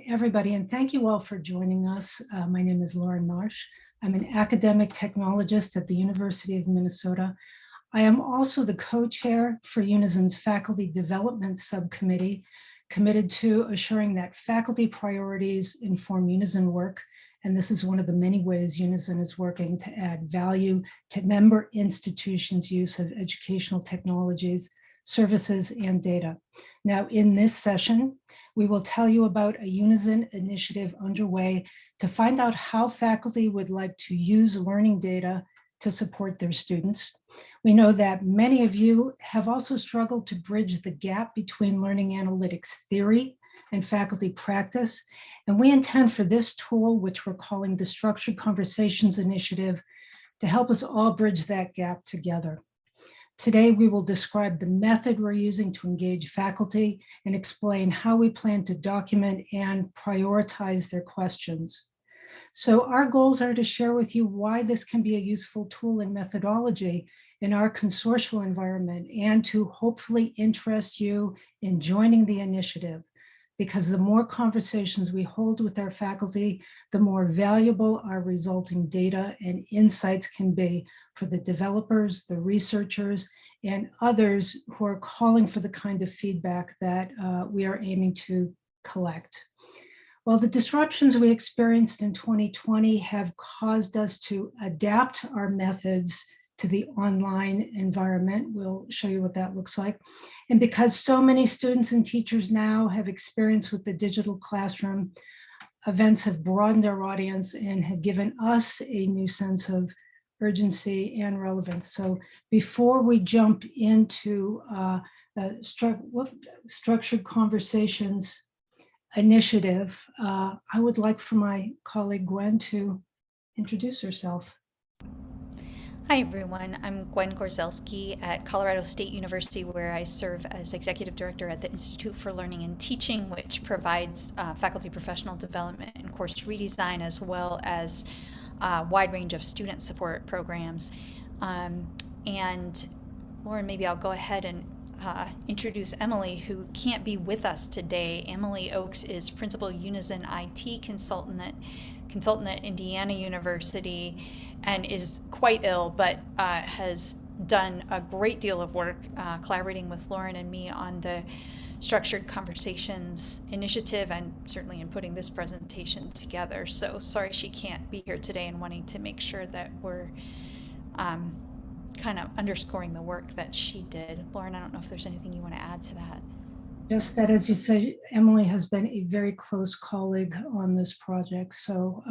Everybody, and thank you all for joining us. My name is Lauren Marsh. I'm an academic technologist at the University of Minnesota. I am also the co-chair for Unizin's Faculty Development Subcommittee, committed to assuring that faculty priorities inform Unizin work. And this is one of the many ways Unizin is working to add value to member institutions' use of educational technologies, services, and data. Now, in this session, we will tell you about a Unizin initiative underway to find out how faculty would like to use learning data to support their students. We know that many of you have also struggled to bridge the gap between learning analytics theory and faculty practice. And we intend for this tool, which we're calling the Structured Conversations Initiative, to help us all bridge that gap together. Today, we will describe the method we're using to engage faculty and explain how we plan to document and prioritize their questions. So our goals are to share with you why this can be a useful tool and methodology in our consortial environment and to hopefully interest you in joining the initiative. Because the more conversations we hold with our faculty, the more valuable our resulting data and insights can be for the developers, the researchers, and others who are calling for the kind of feedback that we are aiming to collect. Well, the disruptions we experienced in 2020 have caused us to adapt our methods to the online environment. We'll show you what that looks like. And because so many students and teachers now have experience with the digital classroom, events have broadened our audience and have given us a new sense of urgency and relevance. So before we jump into the Structured Conversations Initiative, I would like for my colleague Gwen to introduce herself. Hi everyone, I'm Gwen Gorzelsky at Colorado State University, where I serve as Executive Director at the Institute for Learning and Teaching, which provides faculty professional development and course redesign, as well as a wide range of student support programs. And Lauren, maybe I'll go ahead and introduce Emily, who can't be with us today. Emily Oakes is Principal Unizin IT consultant at Indiana University and is quite ill, but has done a great deal of work collaborating with Lauren and me on the Structured Conversations Initiative and certainly in putting this presentation together. So sorry she can't be here today, and wanting to make sure that we're kind of underscoring the work that she did. Lauren, I don't know if there's anything you want to add to that. Just that, as you say, Emily has been a very close colleague on this project. So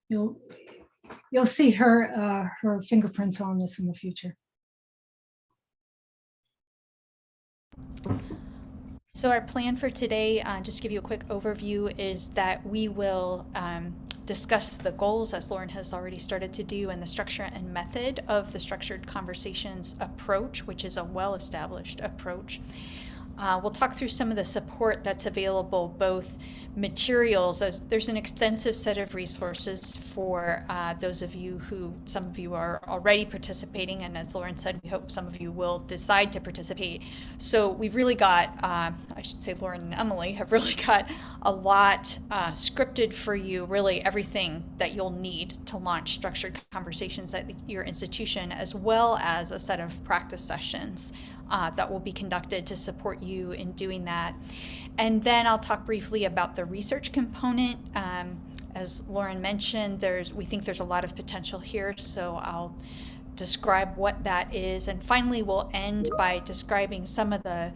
you'll see her fingerprints on this in the future. So our plan for today, just to give you a quick overview, is that we will discuss the goals, as Lauren has already started to do, and the structure and method of the Structured Conversations approach, which is a well-established approach. We'll talk through some of the support that's available, both materials, as there's an extensive set of resources for those of you who, some of you are already participating, and as Lauren said, we hope some of you will decide to participate. So we've really got, I should say Lauren and Emily have really got a lot scripted for you, really everything that you'll need to launch Structured Conversations at your institution, as well as a set of practice sessions that will be conducted to support you in doing that. And then I'll talk briefly about the research component. As Lauren mentioned, we think there's a lot of potential here, so I'll describe what that is. And finally, we'll end by describing some of the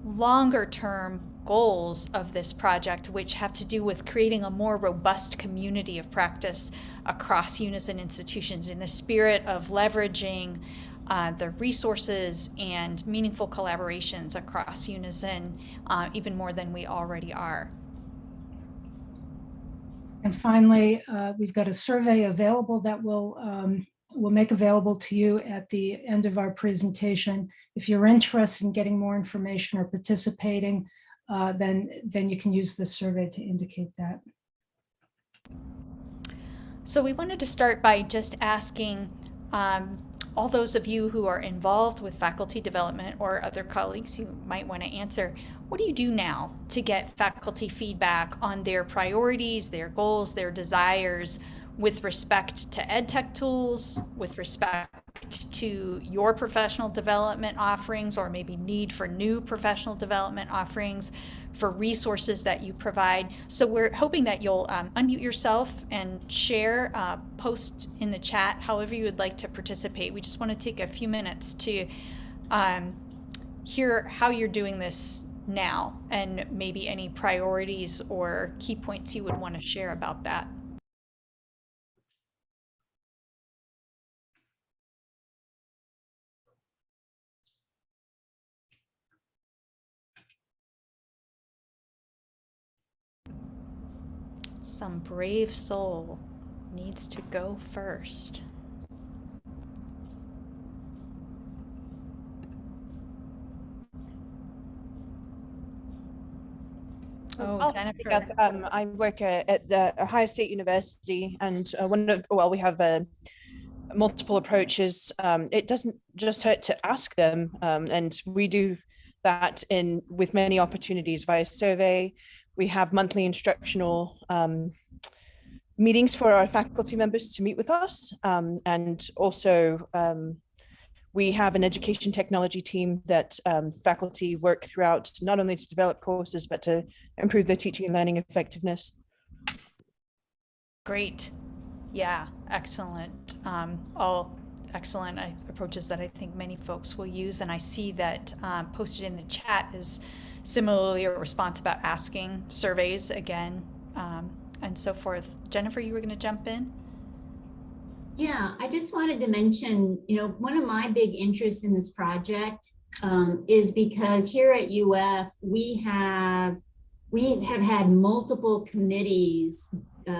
longer term goals of this project, which have to do with creating a more robust community of practice across Unizin institutions in the spirit of leveraging the resources and meaningful collaborations across Unizin, even more than we already are. And finally, we've got a survey available that we'll make available to you at the end of our presentation. If you're interested in getting more information or participating, then you can use this survey to indicate that. So we wanted to start by just asking all those of you who are involved with faculty development or other colleagues who might want to answer, what do you do now to get faculty feedback on their priorities, their goals, their desires with respect to ed tech tools, with respect to your professional development offerings, or maybe need for new professional development offerings, for resources that you provide? So we're hoping that you'll unmute yourself and share, post in the chat, however you would like to participate. We just want to take a few minutes to hear how you're doing this now, and maybe any priorities or key points you would want to share about that. Some brave soul needs to go first. Oh, I'll Jennifer. pick up. I work at the Ohio State University, and we have multiple approaches. It doesn't just hurt to ask them, and we do that with many opportunities via survey. We have monthly instructional meetings for our faculty members to meet with us, and also we have an education technology team that faculty work throughout, not only to develop courses, but to improve their teaching and learning effectiveness. Great. Yeah, excellent. All excellent approaches that I think many folks will use. And I see that posted in the chat is similarly a response about asking surveys again, and so forth. Jennifer, you were going to jump in? Yeah, I just wanted to mention, one of my big interests in this project is because here at UF, we have had multiple committees,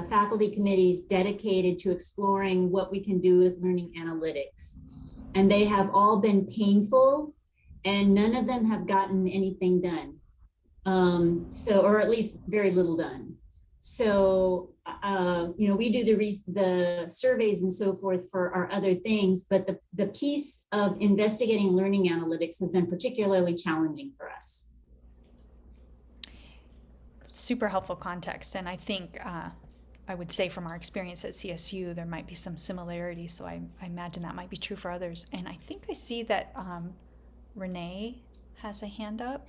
faculty committees dedicated to exploring what we can do with learning analytics. And they have all been painful, and none of them have gotten anything done. Or at least very little done. So, we do the surveys and so forth for our other things, but the piece of investigating learning analytics has been particularly challenging for us. Super helpful context. And I think I would say from our experience at CSU, there might be some similarities. So I imagine that might be true for others. And I think I see that Renee has a hand up.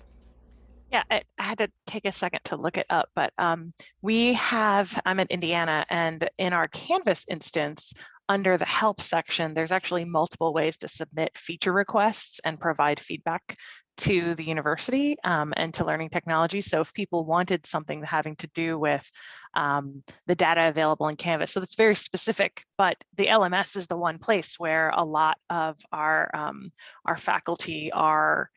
Yeah, I had to take a second to look it up, but I'm in Indiana, and in our Canvas instance, under the help section, there's actually multiple ways to submit feature requests and provide feedback to the university and to learning technology. So if people wanted something having to do with the data available in Canvas, so that's very specific, but the LMS is the one place where a lot of our faculty are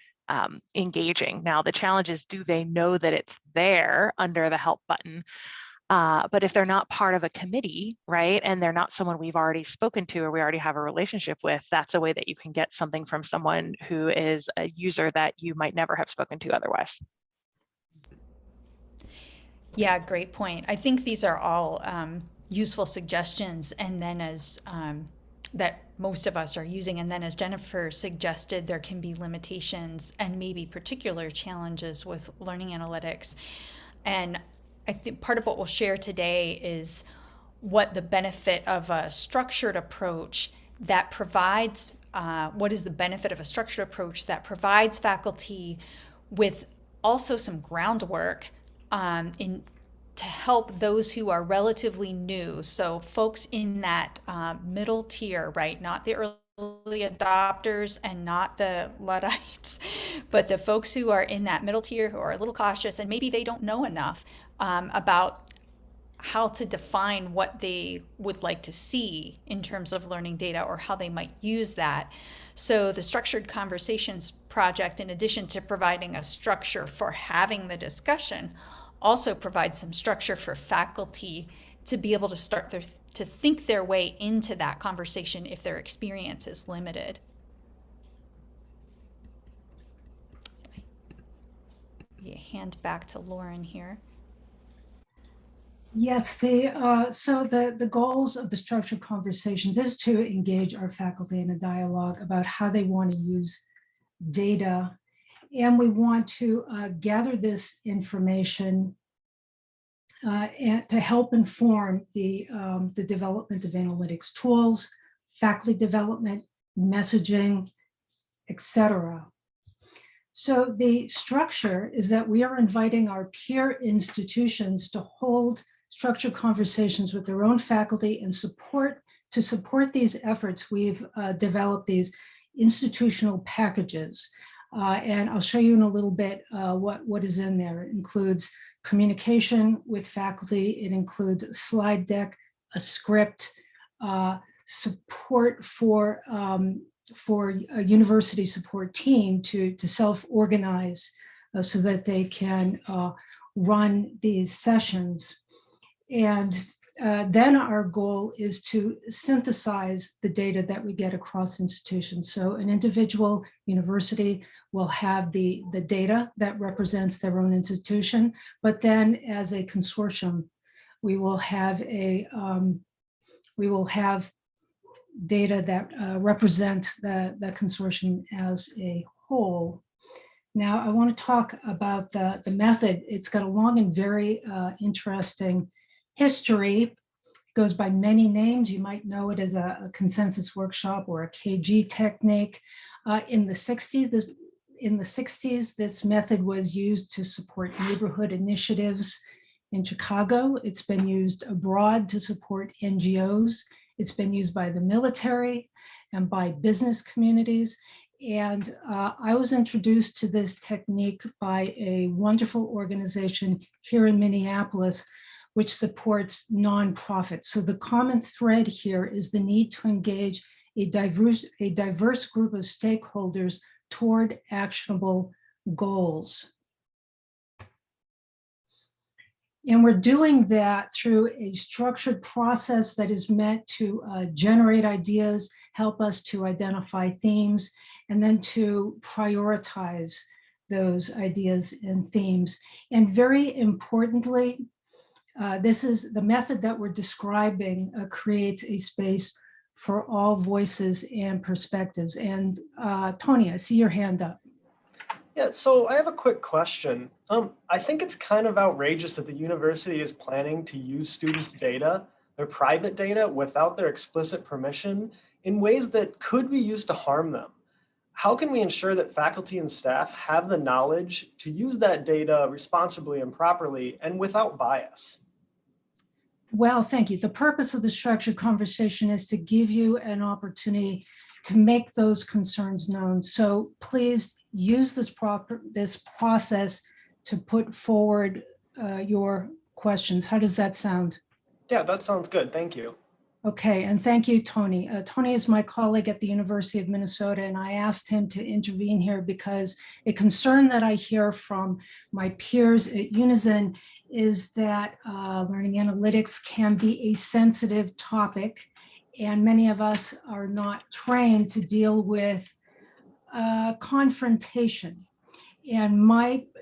engaging. Now, the challenge is, do they know that it's there under the help button? But if they're not part of a committee, right, and they're not someone we've already spoken to or we already have a relationship with, that's a way that you can get something from someone who is a user that you might never have spoken to otherwise. Yeah, great point. I think these are all useful suggestions, and then as that most of us are using. And then as Jennifer suggested, there can be limitations and maybe particular challenges with learning analytics. And I think part of what we'll share today is what the benefit of a structured approach that provides, what is the benefit of a structured approach that provides faculty with also some groundwork to help those who are relatively new. So folks in that middle tier, right? Not the early adopters and not the Luddites, but the folks who are in that middle tier who are a little cautious and maybe they don't know enough about how to define what they would like to see in terms of learning data or how they might use that. So the Structured Conversations project, in addition to providing a structure for having the discussion, also provides some structure for faculty to be able to start to think their way into that conversation if their experience is limited. So, hand back to Lauren here. Yes, so the goals of the structured conversations is to engage our faculty in a dialogue about how they want to use data. And we want to gather this information and to help inform the development of analytics tools, faculty development, messaging, etc. So the structure is that we are inviting our peer institutions to hold structured conversations with their own faculty and to support these efforts. We've developed these institutional packages. And I'll show you in a little bit what is in there. It includes communication with faculty. It includes a slide deck, a script, support for a university support team to self-organize so that they can run these sessions. And then our goal is to synthesize the data that we get across institutions. So an individual university will have the data that represents their own institution, but then as a consortium, we will have data that represent the consortium as a whole. Now, I want to talk about the method. It's got a long and very interesting history. It goes by many names. You might know it as a consensus workshop or a KG technique. In the 60s, this method was used to support neighborhood initiatives in Chicago. It's been used abroad to support NGOs. It's been used by the military and by business communities. And I was introduced to this technique by a wonderful organization here in Minneapolis, which supports nonprofits. So the common thread here is the need to engage a diverse group of stakeholders toward actionable goals. And we're doing that through a structured process that is meant to generate ideas, help us to identify themes, and then to prioritize those ideas and themes. And very importantly, this is the method that we're describing creates a space for all voices and perspectives. And Tony, I see your hand up. Yeah, so I have a quick question. I think it's kind of outrageous that the university is planning to use students' data, their private data, without their explicit permission in ways that could be used to harm them. How can we ensure that faculty and staff have the knowledge to use that data responsibly and properly and without bias? Well, thank you. The purpose of the structured conversation is to give you an opportunity to make those concerns known. So please use this process to put forward your questions. How does that sound? Yeah, that sounds good. Thank you. Okay, and thank you, Tony. Tony is my colleague at the University of Minnesota, and I asked him to intervene here because a concern that I hear from my peers at Unizin is that learning analytics can be a sensitive topic, and many of us are not trained to deal with confrontation. And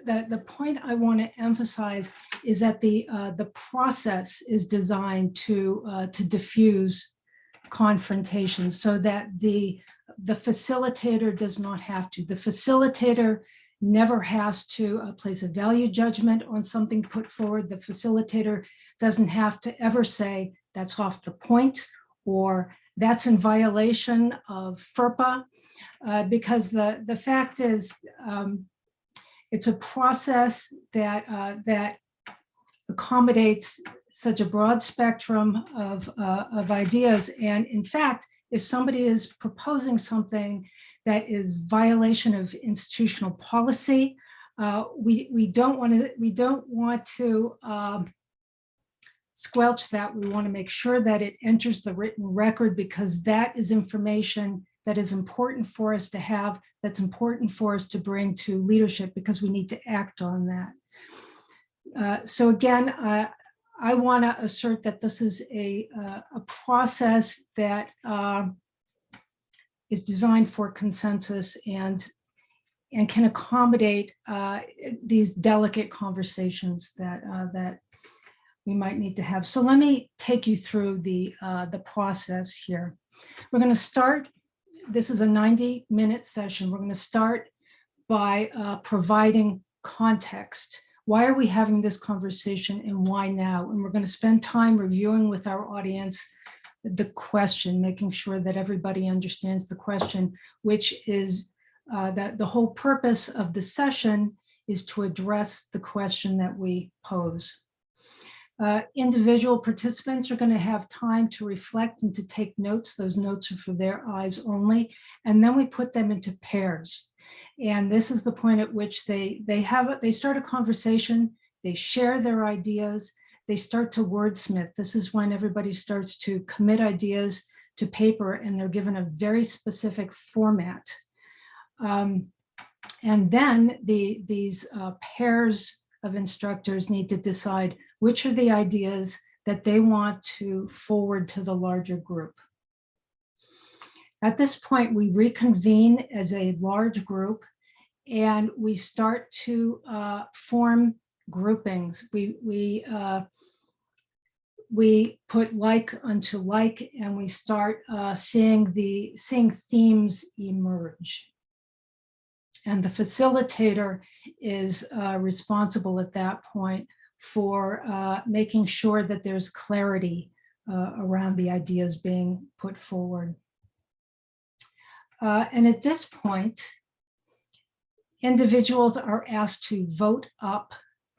the point I want to emphasize is that the process is designed to diffuse confrontation so that the facilitator does not have to. The facilitator never has to place a value judgment on something put forward. The facilitator doesn't have to ever say that's off the point or that's in violation of FERPA, because the fact is, it's a process that accommodates such a broad spectrum of ideas. And in fact, if somebody is proposing something that is violation of institutional policy, we don't want to squelch that. We want to make sure that it enters the written record, because that is information that is important for us to have, that's important for us to bring to leadership, because we need to act on that. So again, I want to assert that this is a process that is designed for consensus and can accommodate these delicate conversations that we might need to have. So let me take you through the process here. We're going to start. This is a 90-minute session. We're going to start by providing context. Why are we having this conversation and why now? And we're going to spend time reviewing with our audience the question, making sure that everybody understands the question, which is that the whole purpose of the session is to address the question that we pose. Individual participants are going to have time to reflect and to take notes. Those notes are for their eyes only. And then we put them into pairs. And this is the point at which they start a conversation, they share their ideas, they start to wordsmith. This is when everybody starts to commit ideas to paper and they're given a very specific format. And then these pairs of instructors need to decide which are the ideas that they want to forward to the larger group. At this point, we reconvene as a large group and we start to form groupings. We put like unto like, and we start seeing themes emerge. And the facilitator is responsible at that point for making sure that there's clarity around the ideas being put forward. And at this point, individuals are asked to vote up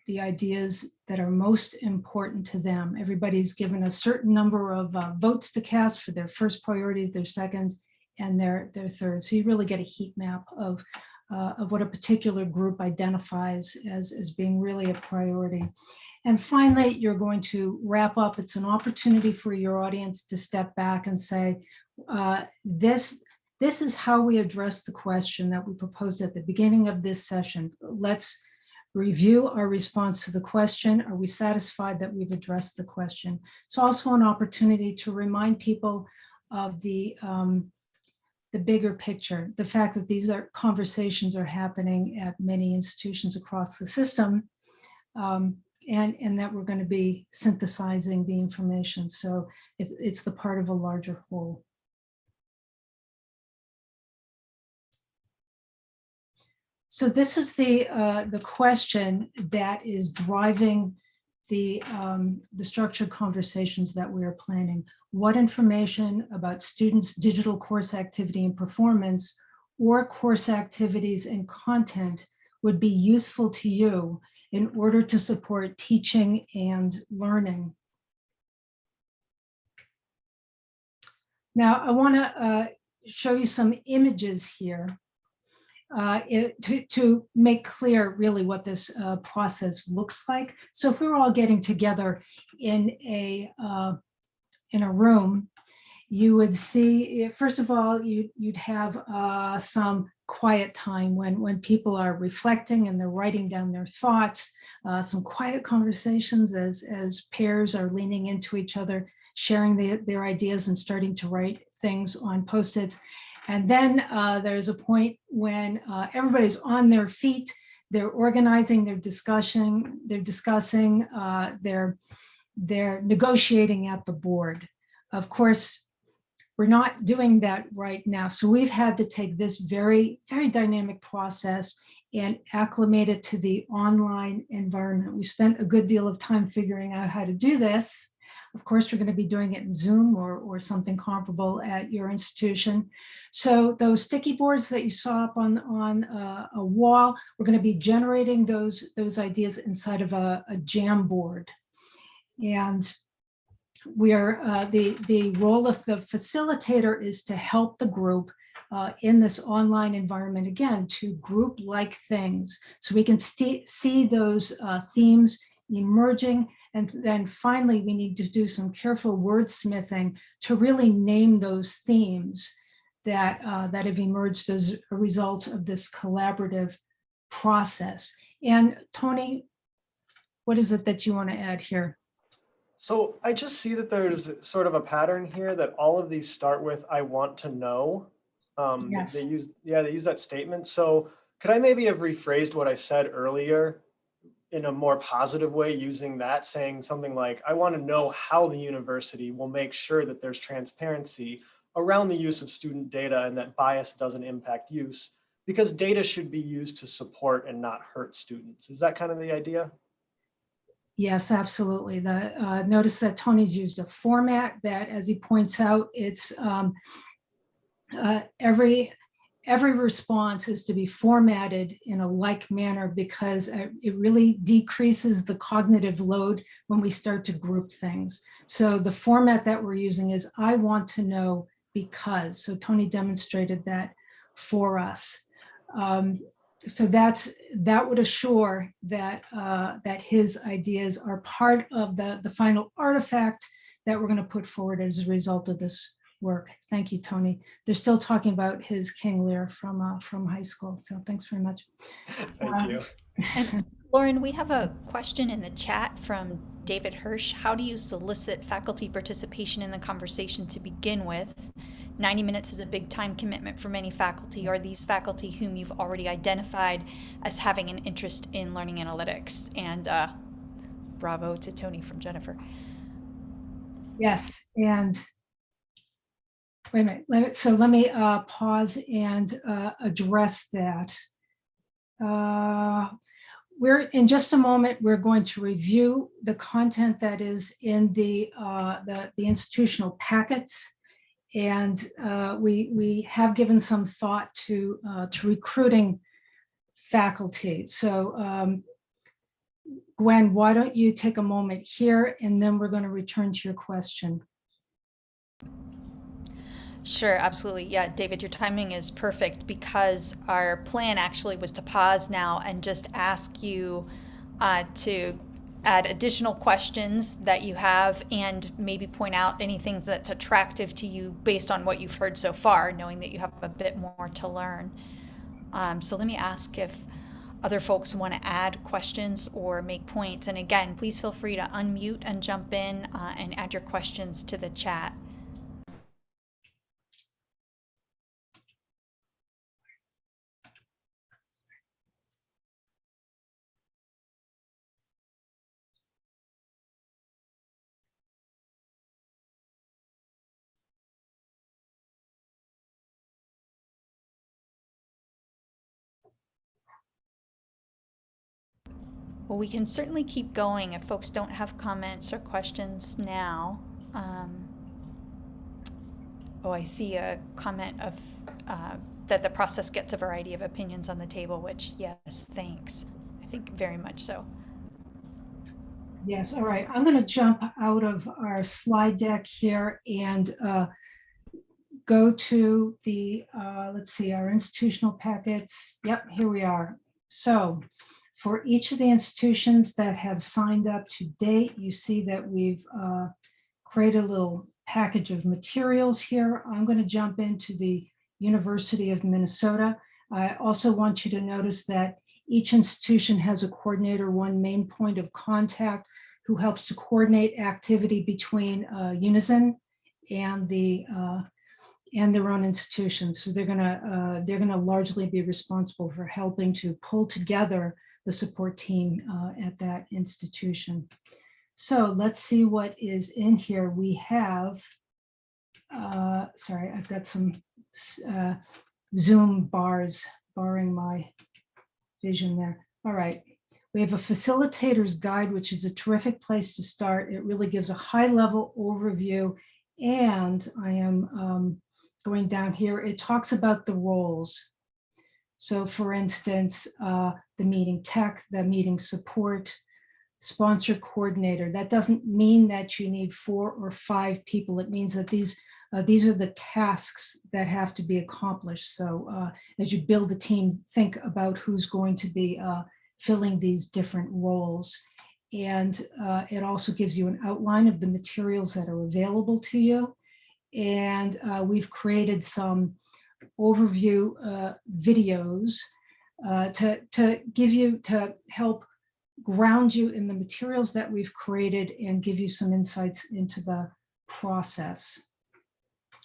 the ideas that are most important to them. Everybody's given a certain number of votes to cast for their first priorities, their second, and their third. So you really get a heat map of what a particular group identifies as being really a priority. And finally, you're going to wrap up. It's an opportunity for your audience to step back and say, this is how we address the question that we proposed at the beginning of this session. Let's review our response to the question. Are we satisfied that we've addressed the question? It's also an opportunity to remind people of the bigger picture, the fact that these conversations are happening at many institutions across the system, and that we're going to be synthesizing the information. So it's the part of a larger whole. So this is the question that is driving the structured conversations that we are planning. What information about students' digital course activity and performance or course activities and content would be useful to you in order to support teaching and learning? Now, I want to show you some images here to make clear really what this process looks like. So if we were all getting together in a room, you would see, first of all, you'd have some quiet time when people are reflecting and they're writing down their thoughts, some quiet conversations as pairs are leaning into each other, sharing their ideas and starting to write things on Post-its. And then there's a point when everybody's on their feet, they're organizing, they're discussing, they're negotiating at the board. Of course, we're not doing that right now. So we've had to take this very, very dynamic process and acclimate it to the online environment. We spent a good deal of time figuring out how to do this. Of course, we're going to be doing it in Zoom or something comparable at your institution. So those sticky boards that you saw up on a wall, we're going to be generating those ideas inside of a Jamboard. And we are the role of the facilitator is to help the group in this online environment, again, to group like things so we can see those themes emerging. And then finally, we need to do some careful wordsmithing to really name those themes that have emerged as a result of this collaborative process. And Tony, what is it that you want to add here? So I just see that there's sort of a pattern here that all of these start with, I want to know. Yes. They use that statement. So could I maybe have rephrased what I said earlier in a more positive way using that, saying something like, I want to know how the university will make sure that there's transparency around the use of student data and that bias doesn't impact use, because data should be used to support and not hurt students. Is that kind of the idea? Yes, absolutely. Notice that Tony's used a format that, as he points out, it's every response is to be formatted in a like manner, because it really decreases the cognitive load when we start to group things. So the format that we're using is, I want to know because. So Tony demonstrated that for us. So that would assure that that his ideas are part of the final artifact that we're going to put forward as a result of this work. Thank you, Tony. They're still talking about his King Lear from high school. So thanks very much. Thank you. And Lauren, we have a question in the chat from David Hirsch. How do you solicit faculty participation in the conversation to begin with? 90 minutes is a big time commitment for many faculty. Are these faculty whom you've already identified as having an interest in learning analytics? And bravo to Tony from Jennifer. Yes, and wait a minute. So let me pause and address that. We're in just a moment, we're going to review the content that is in the institutional packets. And we have given some thought to recruiting faculty. So Gwen, why don't you take a moment here, and then we're going to return to your question. Sure, absolutely. Yeah, David, your timing is perfect, because our plan actually was to pause now and just ask you to add additional questions that you have, and maybe point out anything that's attractive to you based on what you've heard so far, knowing that you have a bit more to learn. So let me ask if other folks want to add questions or make points. And again, please feel free to unmute and jump in and add your questions to the chat. Well, we can certainly keep going if folks don't have comments or questions now. Oh, I see a comment of that the process gets a variety of opinions on the table, which, yes, thanks. I think very much so. Yes, all right. I'm going to jump out of our slide deck here and go to the, let's see, our institutional packets. Yep, here we are. So for each of the institutions that have signed up to date, you see that we've created a little package of materials here. I'm going to jump into the University of Minnesota. I also want you to notice that each institution has a coordinator, one main point of contact, who helps to coordinate activity between Unizin and their own institutions. So they're gonna largely be responsible for helping to pull together the support team at that institution. So let's see what is in here. We have, sorry, I've got some Zoom bars barring my vision there. All right, we have a facilitator's guide, which is a terrific place to start. It really gives a high-level overview, and I am going down here. It talks about the roles. So for instance, the meeting tech, the meeting support, sponsor coordinator. That doesn't mean that you need 4 or 5 people. It means that these are the tasks that have to be accomplished. So as you build the team, think about who's going to be filling these different roles. And it also gives you an outline of the materials that are available to you. And we've created some overview videos to help ground you in the materials that we've created and give you some insights into the process.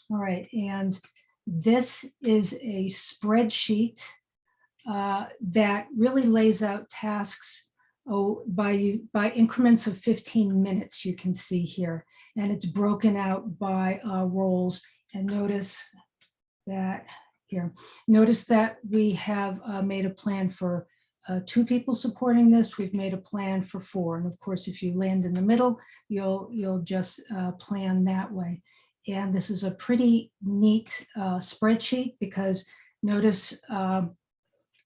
All right, and this is a spreadsheet that really lays out tasks by increments of 15 minutes, you can see here. And it's broken out by roles. And notice that here, notice that we have made a plan for 2 people supporting this. We've made a plan for 4. And of course, if you land in the middle, you'll just plan that way. And this is a pretty neat spreadsheet, because notice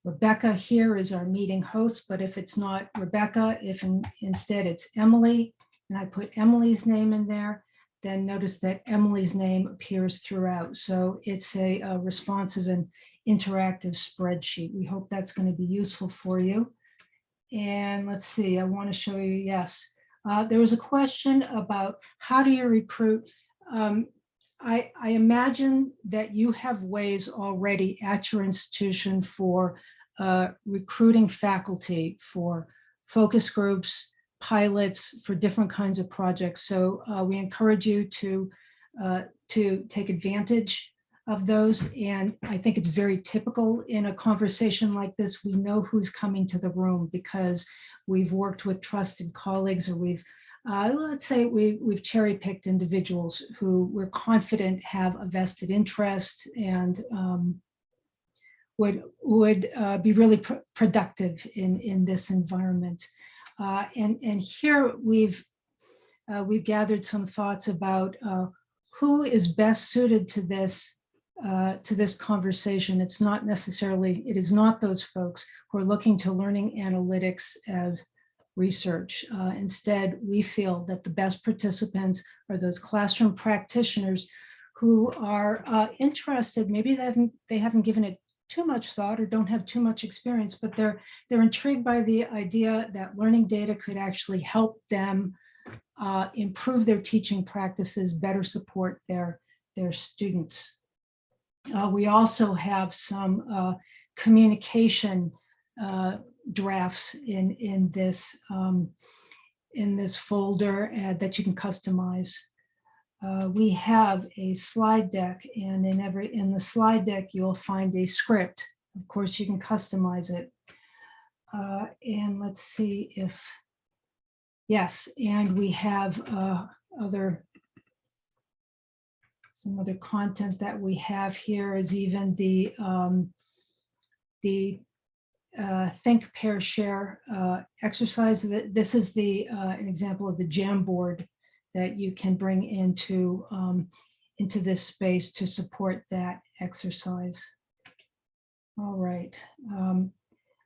Rebecca here is our meeting host, but if it's not Rebecca, if instead it's Emily, and I put Emily's name in there, then notice that Emily's name appears throughout. So it's a responsive and interactive spreadsheet. We hope that's going to be useful for you. And let's see, I want to show you, yes. There was a question about how do you recruit? I imagine that you have ways already at your institution for recruiting faculty for focus groups, pilots, for different kinds of projects. So we encourage you to take advantage of those. And I think it's very typical in a conversation like this. We know who's coming to the room because we've worked with trusted colleagues, or we've let's say we've cherry-picked individuals who we're confident have a vested interest and would be really productive in this environment. And here we've gathered some thoughts about who is best suited to this conversation. It is not those folks who are looking to learning analytics as research. Instead, we feel that the best participants are those classroom practitioners who are interested. Maybe they haven't given it too much thought or don't have too much experience, but they're intrigued by the idea that learning data could actually help them improve their teaching practices, better support their students. We also have some communication drafts in this folder that you can customize. We have a slide deck, and in the slide deck you'll find a script. Of course, you can customize it. And let's see if yes, and we have some other content that we have here is even the think, pair, share exercise. This is an example of the Jamboard that you can bring into this space to support that exercise. All right.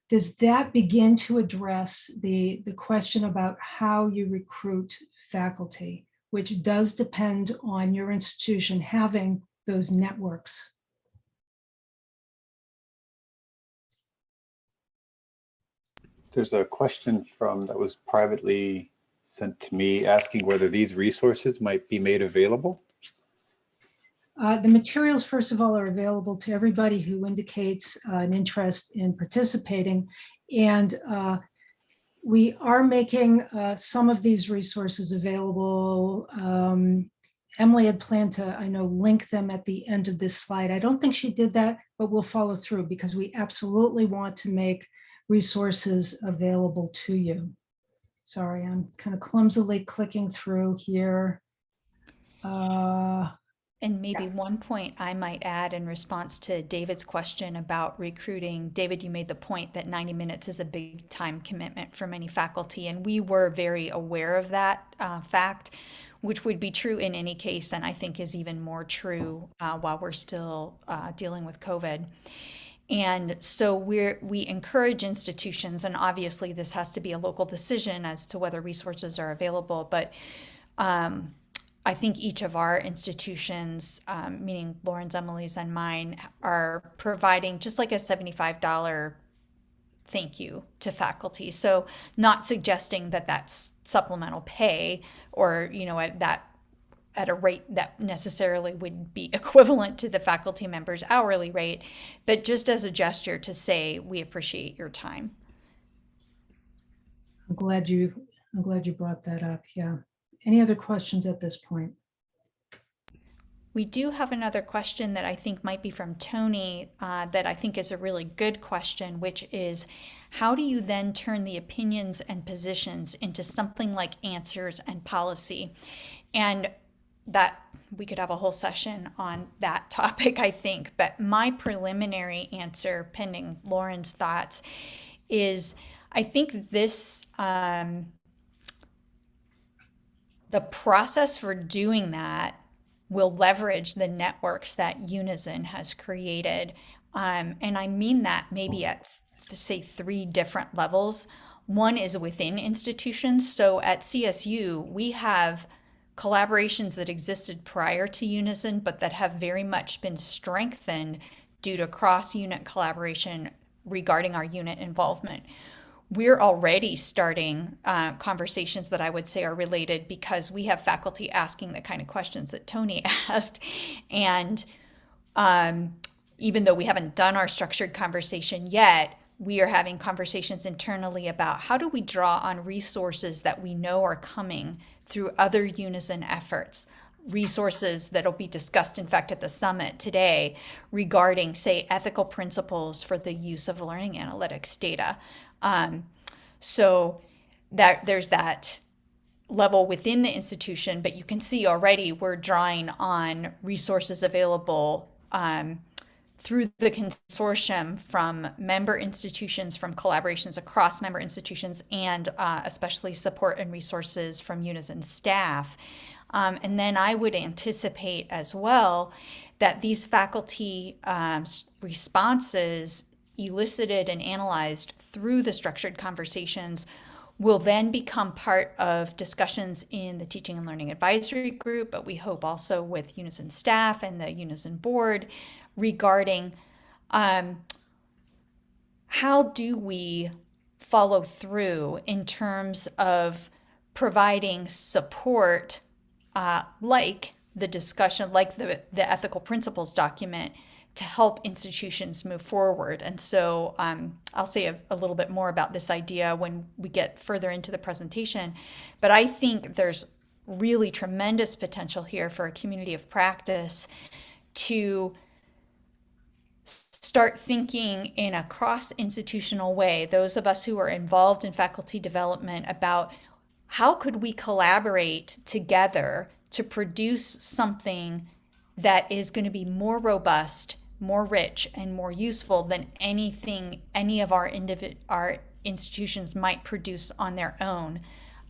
Does that begin to address the question about how you recruit faculty, which does depend on your institution having those networks? There's a question that was privately sent to me asking whether these resources might be made available. The materials, first of all, are available to everybody who indicates an interest in participating. And we are making some of these resources available. Emily had planned to, I know, link them at the end of this slide. I don't think she did that, but we'll follow through because we absolutely want to make resources available to you. Sorry, I'm kind of clumsily clicking through here. And maybe one point I might add in response to David's question about recruiting. David, you made the point that 90 minutes is a big time commitment for many faculty, and we were very aware of that fact, which would be true in any case, and I think is even more true while we're still dealing with COVID. And so we encourage institutions, and obviously this has to be a local decision as to whether resources are available, but I think each of our institutions, meaning Lauren's, Emily's, and mine, are providing just like a $75 thank you to faculty. So not suggesting that that's supplemental pay or, at a rate that necessarily would be equivalent to the faculty member's hourly rate, but just as a gesture to say, we appreciate your time. I'm glad you brought that up. Yeah. Any other questions at this point? We do have another question that I think might be from Tony that I think is a really good question, which is, how do you then turn the opinions and positions into something like answers and policy? And that we could have a whole session on that topic, I think. But my preliminary answer, pending Lauren's thoughts, is I think this the process for doing that will leverage the networks that Unizin has created. And I mean that maybe at, say, 3 different levels. One is within institutions. So at CSU, we have collaborations that existed prior to Unizin, but that have very much been strengthened due to cross-unit collaboration regarding our unit involvement. We're already starting conversations that I would say are related because we have faculty asking the kind of questions that Tony asked. And even though we haven't done our structured conversation yet, we are having conversations internally about how do we draw on resources that we know are coming through other Unizin efforts, resources that'll be discussed, in fact, at the summit today regarding, say, ethical principles for the use of learning analytics data. So that there's that level within the institution, but you can see already we're drawing on resources available through the consortium from member institutions, from collaborations across member institutions, and especially support and resources from Unizin staff. And then I would anticipate as well that these faculty responses elicited and analyzed through the structured conversations will then become part of discussions in the Teaching and Learning Advisory Group, but we hope also with Unizin staff and the Unizin board regarding how do we follow through in terms of providing support like the discussion, like the ethical principles document, to help institutions move forward. And so I'll say a little bit more about this idea when we get further into the presentation. But I think there's really tremendous potential here for a community of practice to start thinking in a cross-institutional way, those of us who are involved in faculty development, about how could we collaborate together to produce something that is going to be more robust, more rich, and more useful than anything any of our institutions might produce on their own,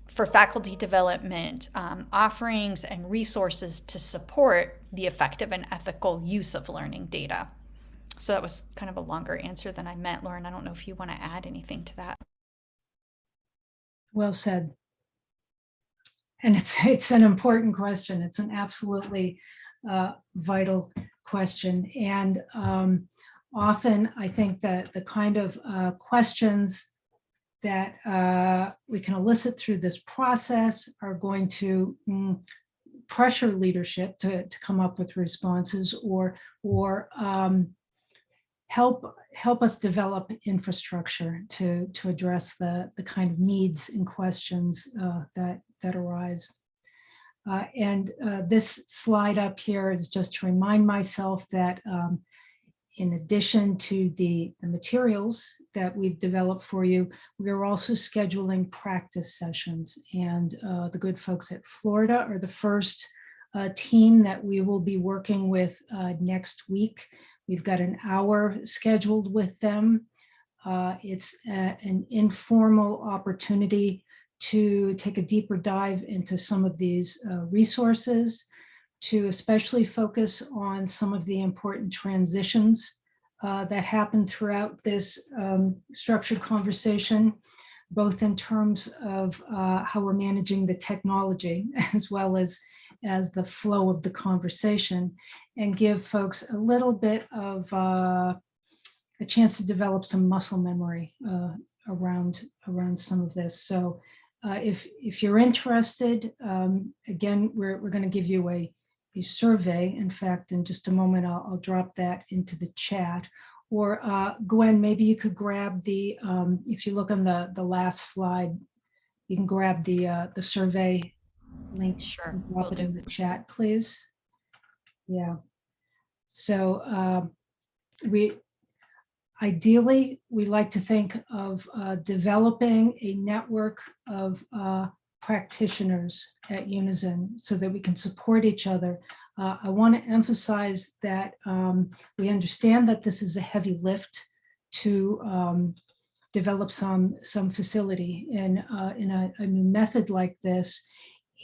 for faculty development offerings and resources to support the effective and ethical use of learning data. So that was kind of a longer answer than I meant. Lauren, I don't know if you want to add anything to that. Well said. And it's an important question. It's an absolutely vital question. And often I think that the kind of questions that we can elicit through this process are going to pressure leadership to come up with responses, or help us develop infrastructure to address the kind of needs and questions that arise. And this slide up here is just to remind myself that in addition to the materials that we've developed for you, we are also scheduling practice sessions. And the good folks at Florida are the first team that we will be working with next week. We've got an hour scheduled with them. It's an informal opportunity to take a deeper dive into some of these resources, to especially focus on some of the important transitions that happen throughout this structured conversation, both in terms of how we're managing the technology as well as the flow of the conversation, and give folks a little bit of a chance to develop some muscle memory around some of this. So if you're interested, again, we're going to give you a survey. In fact, in just a moment, I'll drop that into the chat. Or Gwen, maybe you could grab the, if you look on the last slide, you can grab the survey link. Sure, and drop it in the chat, please. Yeah. So we ideally, we like to think of developing a network of practitioners at Unizin so that we can support each other. I want to emphasize that we understand that this is a heavy lift to develop some facility in a new method like this.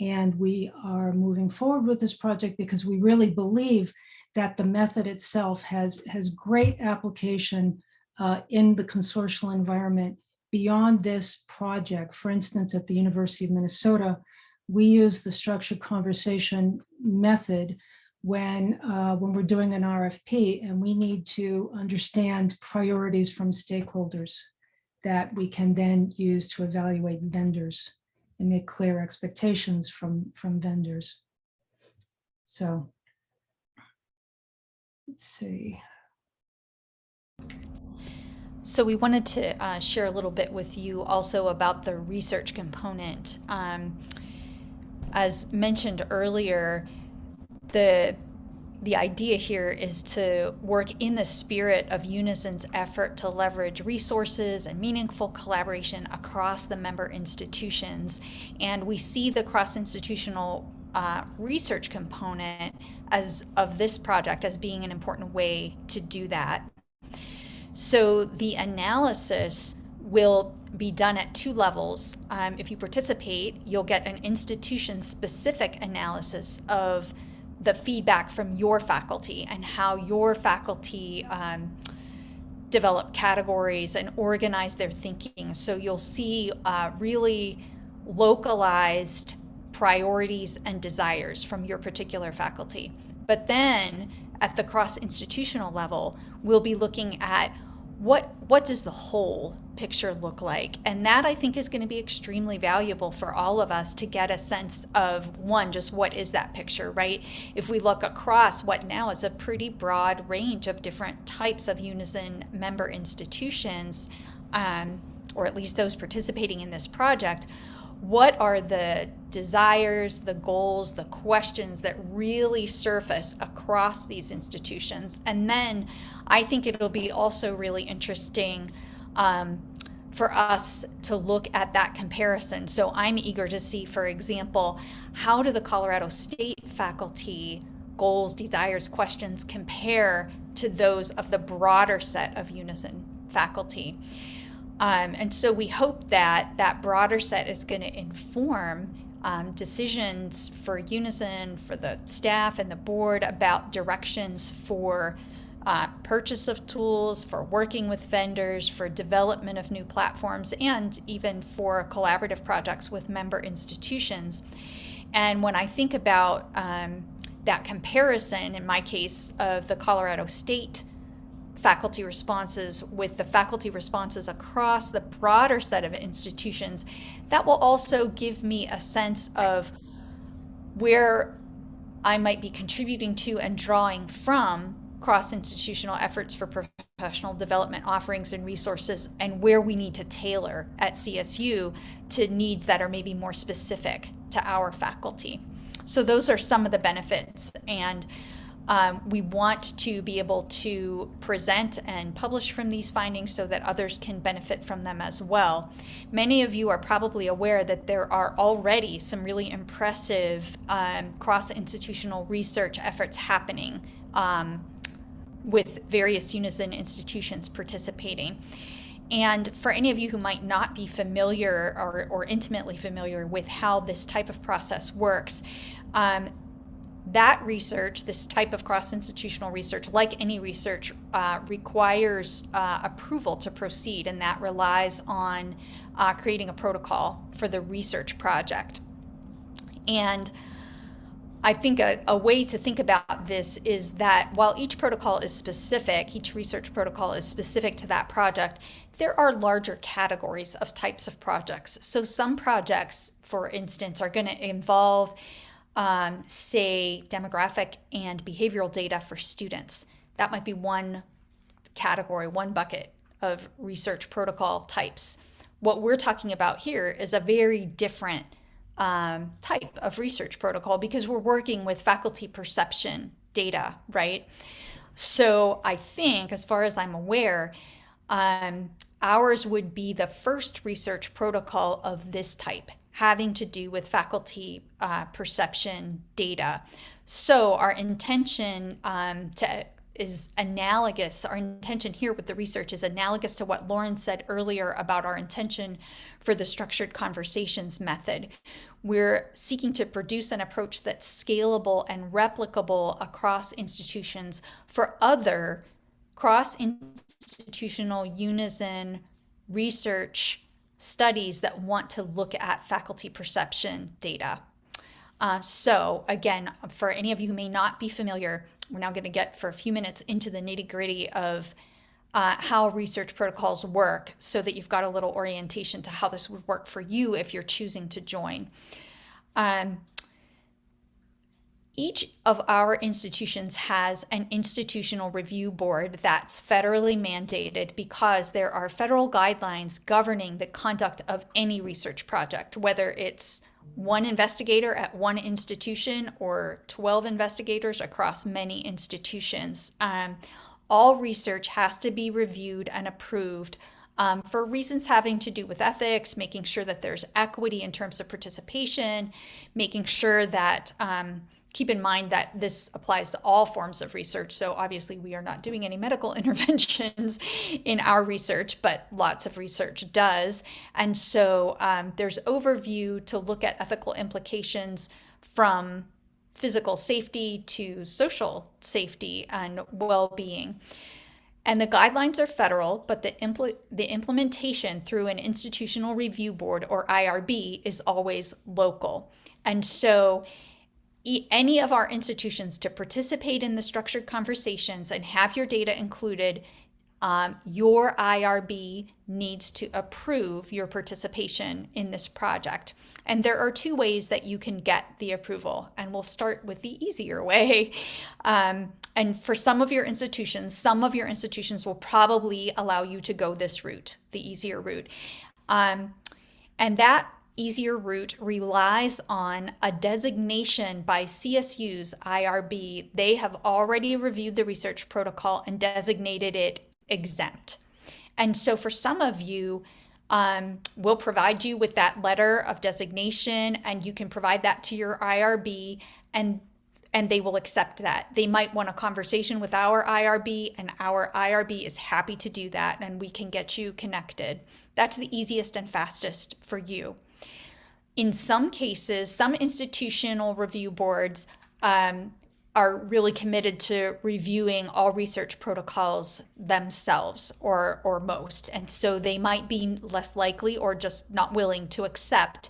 And we are moving forward with this project because we really believe that the method itself has great application in the consortial environment beyond this project. For instance, at the University of Minnesota, we use the structured conversation method when we're doing an RFP and we need to understand priorities from stakeholders that we can then use to evaluate vendors and make clear expectations from vendors. So let's see. So we wanted to share a little bit with you also about the research component. As mentioned earlier, the idea here is to work in the spirit of Unizin's effort to leverage resources and meaningful collaboration across the member institutions. And we see the cross-institutional research component of this project as being an important way to do that. So the analysis will be done at two levels. If you participate, you'll get an institution-specific analysis of the feedback from your faculty and how your faculty develop categories and organize their thinking. So you'll see really localized priorities and desires from your particular faculty. But then at the cross-institutional level, we'll be looking at what does the whole picture look like? And that I think is going to be extremely valuable for all of us to get a sense of, one, just what is that picture, right? If we look across what now is a pretty broad range of different types of Unizin member institutions, or at least those participating in this project, what are the desires, the goals, the questions that really surface across these institutions? And then I think it'll be also really interesting for us to look at that comparison. So I'm eager to see, for example, how do the Colorado State faculty goals, desires, questions compare to those of the broader set of Unizin faculty? And so we hope that that broader set is going to inform decisions for Unizin, for the staff and the board about directions for purchase of tools, for working with vendors, for development of new platforms, and even for collaborative projects with member institutions. And when I think about that comparison, in my case, of the Colorado State faculty responses with the faculty responses across the broader set of institutions, that will also give me a sense of where I might be contributing to and drawing from cross-institutional efforts for professional development offerings and resources, and where we need to tailor at CSU to needs that are maybe more specific to our faculty. So those are some of the benefits, and we want to be able to present and publish from these findings so that others can benefit from them as well. Many of you are probably aware that there are already some really impressive cross-institutional research efforts happening with various Unizin institutions participating. And for any of you who might not be familiar or intimately familiar with how this type of process works, that research, this type of cross-institutional research, like any research, requires approval to proceed, and that relies on creating a protocol for the research project. And I think a way to think about this is that while each protocol is specific, each research protocol is specific to that project, there are larger categories of types of projects. So some projects, for instance, are going to involve say demographic and behavioral data for students. That might be one category, one bucket of research protocol types. What we're talking about here is a very different type of research protocol because we're working with faculty perception data, right? So I think, as far as I'm aware, ours would be the first research protocol of this type, having to do with faculty perception data. So our intention is analogous. Our intention here with the research is analogous to what Lauren said earlier about our intention for the structured conversations method. We're seeking to produce an approach that's scalable and replicable across institutions for other cross-institutional Unizin research studies that want to look at faculty perception data. So again, for any of you who may not be familiar, we're now going to get for a few minutes into the nitty-gritty of how research protocols work, so that you've got a little orientation to how this would work for you if you're choosing to join. Each of our institutions has an institutional review board that's federally mandated, because there are federal guidelines governing the conduct of any research project, whether it's one investigator at one institution or 12 investigators across many institutions. All research has to be reviewed and approved for reasons having to do with ethics, making sure that there's equity in terms of participation, making sure that, keep in mind that this applies to all forms of research. So obviously we are not doing any medical interventions in our research, but lots of research does. And so there's overview to look at ethical implications from physical safety to social safety and well-being. And the guidelines are federal, but the implementation through an institutional review board, or IRB, is always local. And so any of our institutions to participate in the structured conversations and have your data included, your IRB needs to approve your participation in this project. And there are two ways that you can get the approval, and we'll start with the easier way. And for some of your institutions will probably allow you to go this route, the easier route. And that easier route relies on a designation by CSU's IRB. They have already reviewed the research protocol and designated it exempt. And so for some of you, we'll provide you with that letter of designation, and you can provide that to your IRB, and they will accept that. They might want a conversation with our IRB, and our IRB is happy to do that, and we can get you connected. That's the easiest and fastest for you. In some cases, some institutional review boards are really committed to reviewing all research protocols themselves, or most. And so they might be less likely or just not willing to accept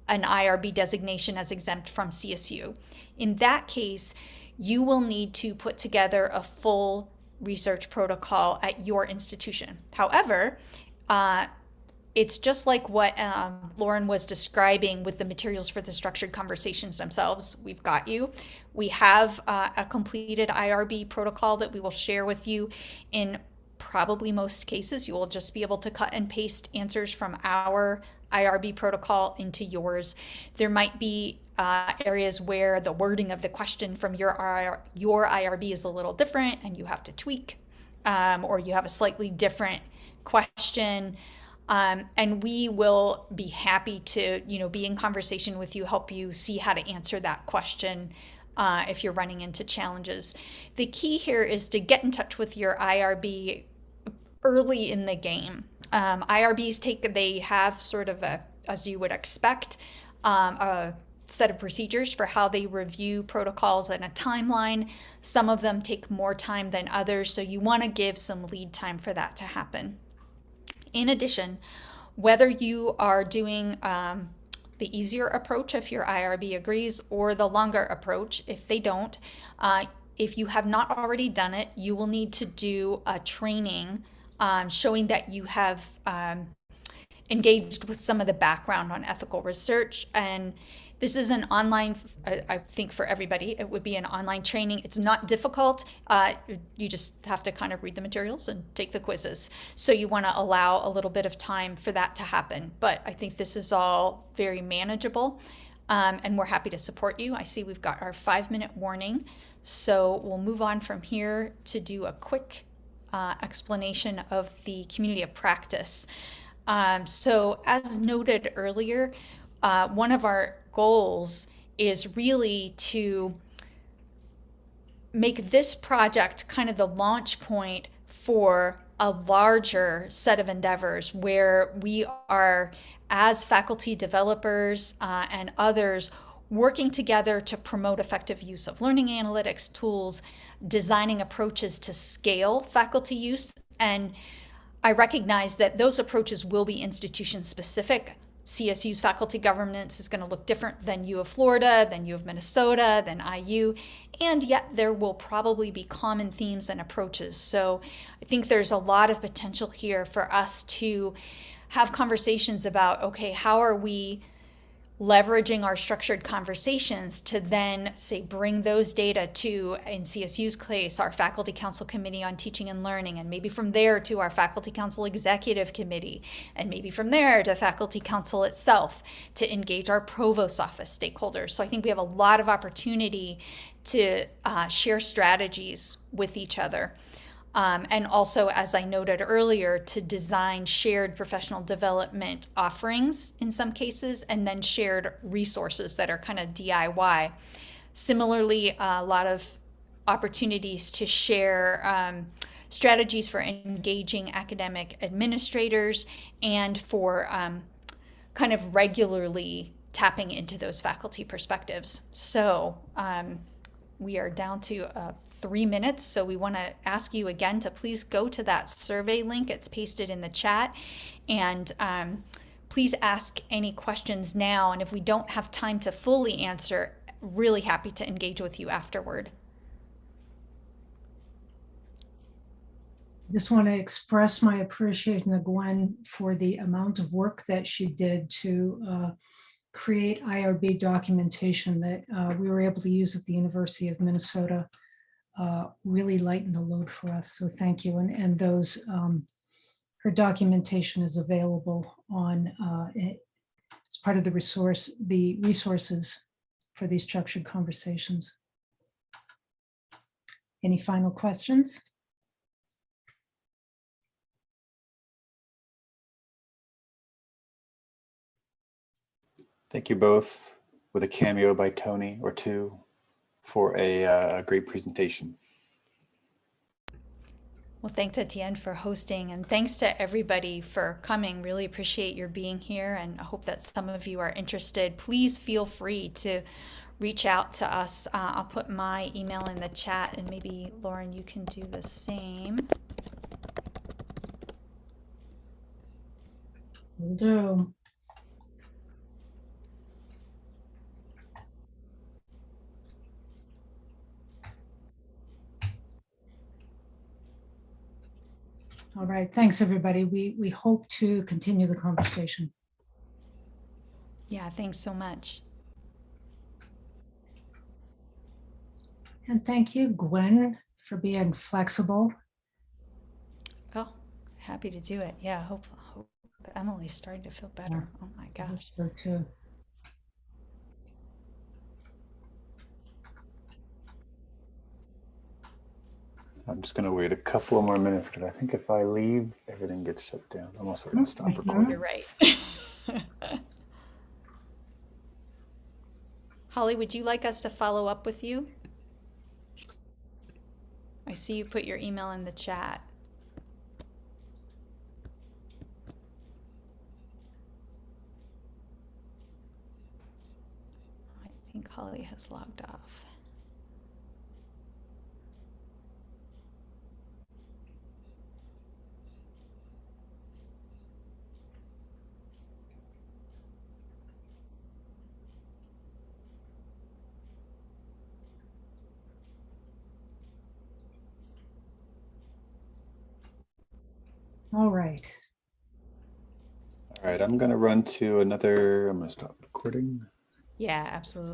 an IRB designation as exempt from CSU. In that case, you will need to put together a full research protocol at your institution. However, it's just like what Lauren was describing with the materials for the structured conversations themselves. We've got you. We have a completed IRB protocol that we will share with you. In probably most cases, you will just be able to cut and paste answers from our IRB protocol into yours. There might be areas where the wording of the question from your IRB is a little different and you have to tweak, or you have a slightly different question. And we will be happy to, be in conversation with you, help you see how to answer that question if you're running into challenges. The key here is to get in touch with your IRB early in the game. IRBs they have sort of as you would expect, a set of procedures for how they review protocols and a timeline. Some of them take more time than others, so you want to give some lead time for that to happen. In addition, whether you are doing the easier approach if your IRB agrees, or the longer approach if they don't, if you have not already done it, you will need to do a training showing that you have engaged with some of the background on ethical research. And this is an online, I think for everybody, it would be an online training. It's not difficult. You just have to kind of read the materials and take the quizzes. So you want to allow a little bit of time for that to happen. But I think this is all very manageable. and we're happy to support you. I see we've got our 5-minute warning, so we'll move on from here to do a quick explanation of the community of practice. So as noted earlier, one of our goals is really to make this project kind of the launch point for a larger set of endeavors where we are, as faculty developers and others, working together to promote effective use of learning analytics tools, designing approaches to scale faculty use. And I recognize that those approaches will be institution specific. CSU's faculty governance is going to look different than U of Florida, than U of Minnesota, than IU, and yet there will probably be common themes and approaches. So I think there's a lot of potential here for us to have conversations about, okay, how are we leveraging our structured conversations to then say bring those data to, in CSU's case, our faculty council committee on teaching and learning, and maybe from there to our faculty council executive committee, and maybe from there to faculty council itself to engage our provost office stakeholders. So I think we have a lot of opportunity to share strategies with each other. And also, as I noted earlier, to design shared professional development offerings in some cases, and then shared resources that are kind of DIY. Similarly, a lot of opportunities to share strategies for engaging academic administrators and for kind of regularly tapping into those faculty perspectives. So we are down to 3 minutes, so we want to ask you again to please go to that survey link. It's pasted in the chat, and please ask any questions now, and if we don't have time to fully answer, really happy to engage with you afterward. Just want to express my appreciation to Gwen for the amount of work that she did to create IRB documentation that we were able to use at the University of Minnesota. Really lightened the load for us. So thank you. And those, her documentation is available on, as part of the resources for these structured conversations. Any final questions? Thank you both, with a cameo by Tony or two, for a great presentation. Well, thanks Etienne for hosting, and thanks to everybody for coming. Really appreciate your being here, and I hope that some of you are interested. Please feel free to reach out to us. I'll put my email in the chat, and maybe Lauren, you can do the same. Will do. All right, thanks everybody. We hope to continue the conversation. Yeah, thanks so much. And thank you, Gwen, for being flexible. Oh, happy to do it. Yeah, hope Emily's starting to feel better. Oh my gosh. So too. I'm just going to wait a couple more minutes because I think if I leave, everything gets shut down. I'm also going to stop recording. You're right. Holly, would you like us to follow up with you? I see you put your email in the chat. I think Holly has logged off. All right. All right, I'm going to run to another, I'm going to stop recording. Yeah, absolutely.